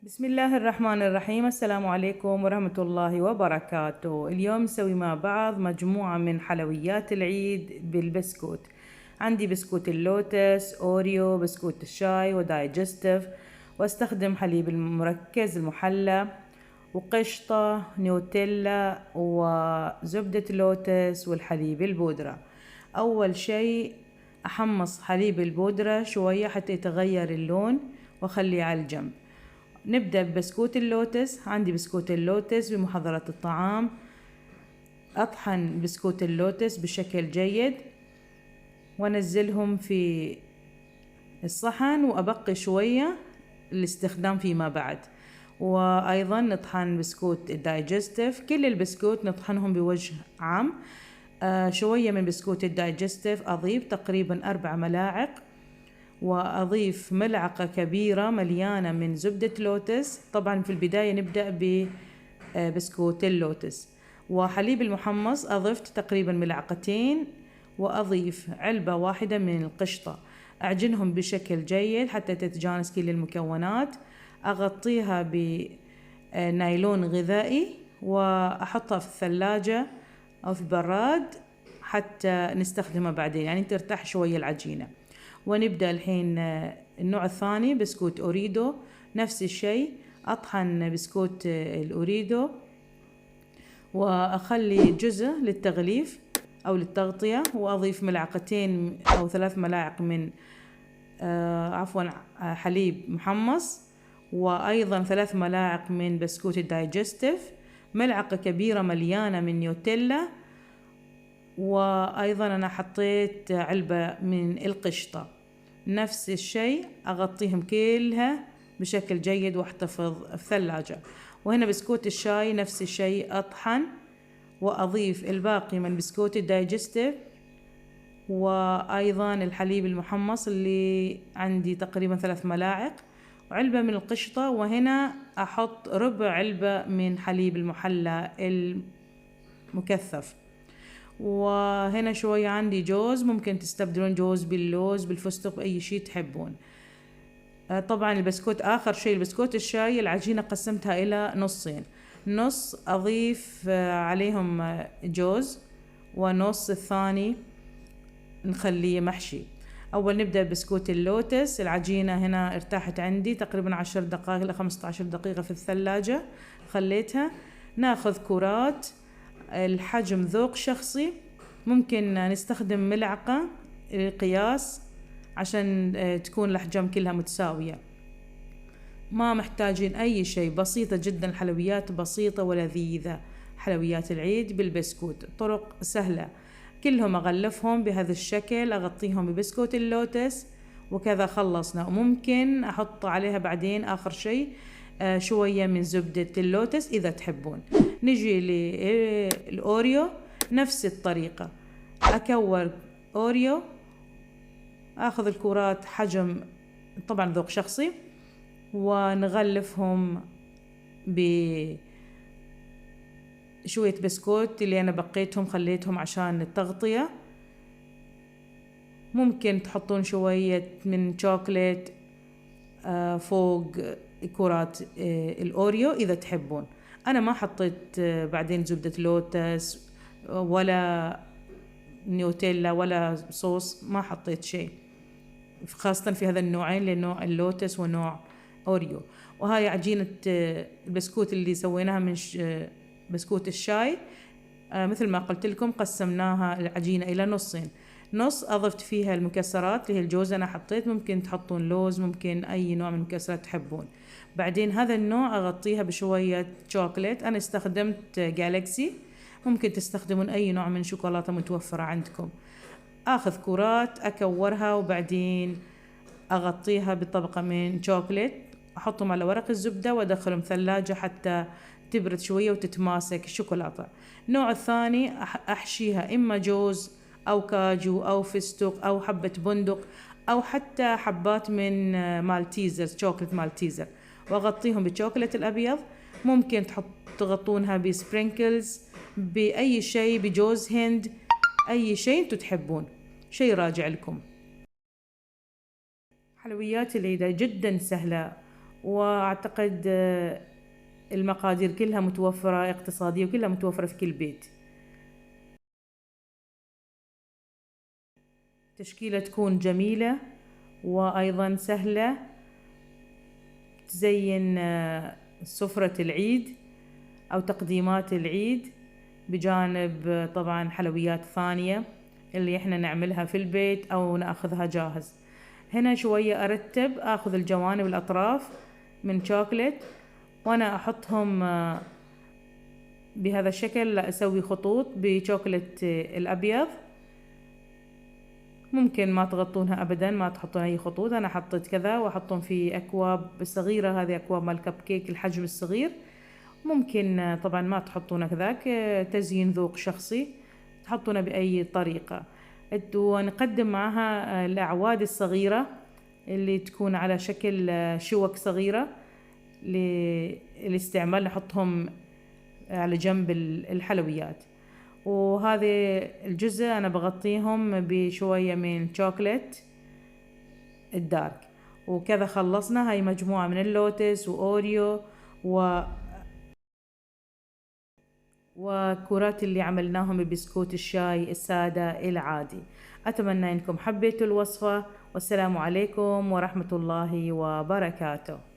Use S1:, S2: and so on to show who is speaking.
S1: بسم الله الرحمن الرحيم. السلام عليكم ورحمة الله وبركاته. اليوم نسوي مع بعض مجموعة من حلويات العيد بالبسكوت. عندي بسكوت اللوتس، أوريو، بسكوت الشاي ودايجستيف، واستخدم حليب المركز المحلى وقشطة نيوتيلا وزبدة لوتس والحليب البودرة. أول شيء أحمص حليب البودرة شوية حتى يتغير اللون وأخليه على الجنب. نبدأ ببسكوت اللوتس. عندي بسكوت اللوتس بمحضرة الطعام. أطحن بسكوت اللوتس بشكل جيد وأنزلهم في الصحن وأبقي شوية للاستخدام فيما بعد. وأيضا نطحن بسكوت الدايجستيف. كل البسكوت نطحنهم بوجه عام. شوية من بسكوت الدايجستيف أضيف تقريبا 4 ملاعق، وأضيف ملعقة كبيرة مليانة من زبدة لوتس. طبعا في البداية نبدأ ببسكوت اللوتس. وحليب المحمص أضفت تقريبا ملعقتين، وأضيف علبة واحدة من القشطة. أعجنهم بشكل جيد حتى تتجانس كل المكونات. أغطيها بنايلون غذائي وأحطها في الثلاجة أو في البراد حتى نستخدمها بعدين، يعني ترتاح شوية العجينة. ونبدأ الحين النوع الثاني بسكوت أوريدو. نفس الشيء، أطحن بسكوت الأوريدو وأخلي جزء للتغليف أو للتغطية، وأضيف ملعقتين أو 3 ملاعق من حليب محمص، وأيضا 3 ملاعق من بسكوت الدايجستيف، ملعقة كبيرة مليانة من نيوتيلا، وأيضا أنا حطيت علبة من القشطة. نفس الشيء أغطيهم كلها بشكل جيد واحتفظ في الثلاجة. وهنا بسكوت الشاي نفس الشيء، أطحن وأضيف الباقي من بسكوت الدايجستيف وأيضا الحليب المحمص اللي عندي تقريبا 3 ملاعق وعلبة من القشطة. وهنا أحط ربع علبة من حليب المحلى المكثف. وهنا شوية عندي جوز، ممكن تستبدلون جوز باللوز بالفستق بأي شيء تحبون. طبعا البسكوت آخر شيء، البسكوت الشاي العجينة قسمتها إلى نصين، نص أضيف عليهم جوز ونص الثاني نخليه محشي. أول نبدأ بسكوت اللوتس. العجينة هنا ارتاحت عندي تقريبا 10 دقائق إلى 15 دقيقة في الثلاجة خليتها. ناخذ كرات الحجم ذوق شخصي، ممكن نستخدم ملعقة للقياس عشان تكون الأحجام كلها متساوية. ما محتاجين أي شيء، بسيطة جدا، الحلويات بسيطة ولذيذة. حلويات العيد بالبسكوت طرق سهلة. كلهم أغلفهم بهذا الشكل، أغطيهم ببسكوت اللوتس وكذا خلصنا. وممكن أحط عليها بعدين آخر شيء شوية من زبدة اللوتس إذا تحبون. نجي للأوريو. نفس الطريقة، أكور أوريو، أخذ الكرات حجم طبعا ذوق شخصي، ونغلفهم بشوية بسكوت اللي أنا بقيتهم خليتهم عشان التغطية. ممكن تحطون شوية من شوكولات فوق كرات الأوريو إذا تحبون. أنا ما حطيت بعدين زبدة لوتس ولا نيوتيلا ولا صوص، ما حطيت شيء، خاصة في هذا النوعين، لنوع اللوتس ونوع أوريو. وهاي عجينة البسكوت اللي سويناها من بسكوت الشاي. مثل ما قلت لكم قسمناها العجينة إلى نصين، نص أضفت فيها المكسرات اللي هي الجوز أنا حطيت، ممكن تحطون لوز، ممكن أي نوع من المكسرات تحبون. بعدين هذا النوع أغطيها بشوية شوكولات، أنا استخدمت جالكسي، ممكن تستخدمون أي نوع من شوكولاتة متوفرة عندكم. أخذ كرات أكورها وبعدين أغطيها بطبقة من شوكولات، أحطهم على ورق الزبدة وأدخلهم ثلاجة حتى تبرد شوية وتتماسك الشوكولاتة. النوع الثاني أحشيها إما جوز أو كاجو أو فستق أو حبة بندق أو حتى حبات من مالتيزر، شوكولات مالتيزر، وأغطيهم بالشوكولات الأبيض. ممكن تغطونها بسبرينكلز، بأي شيء، بجوز هند، أي شيء أنتوا تحبون، شيء راجع لكم. حلويات العيد جدا سهلة وأعتقد المقادير كلها متوفرة، اقتصادية، وكلها متوفرة في كل بيت. تشكيلة تكون جميلة وأيضا سهلة، تزين سفرة العيد أو تقديمات العيد، بجانب طبعا حلويات ثانية اللي احنا نعملها في البيت أو نأخذها جاهز. هنا شوية أرتب، أخذ الجوانب الأطراف من شوكليت وأنا أحطهم بهذا الشكل. أسوي خطوط بشوكليت الأبيض، ممكن ما تغطونها أبدا، ما تحطون أي خطوط. أنا حطيت كذا وأحطهم في أكواب صغيرة، هذه أكواب مال كب كيك الحجم الصغير. ممكن طبعا ما تحطونه كذاك، تزيين ذوق شخصي، تحطونه بأي طريقة. ونقدم معها الأعواد الصغيرة اللي تكون على شكل شوك صغيرة للاستعمال، نحطهم على جنب الحلويات. وهذه الجزء أنا بغطيهم بشوية من شوكولات الدارك. وكذا خلصنا هاي مجموعة من اللوتس وأوريو وكرات اللي عملناهم ببسكوت الشاي السادة العادي. أتمنى أنكم حبيتوا الوصفة، والسلام عليكم ورحمة الله وبركاته.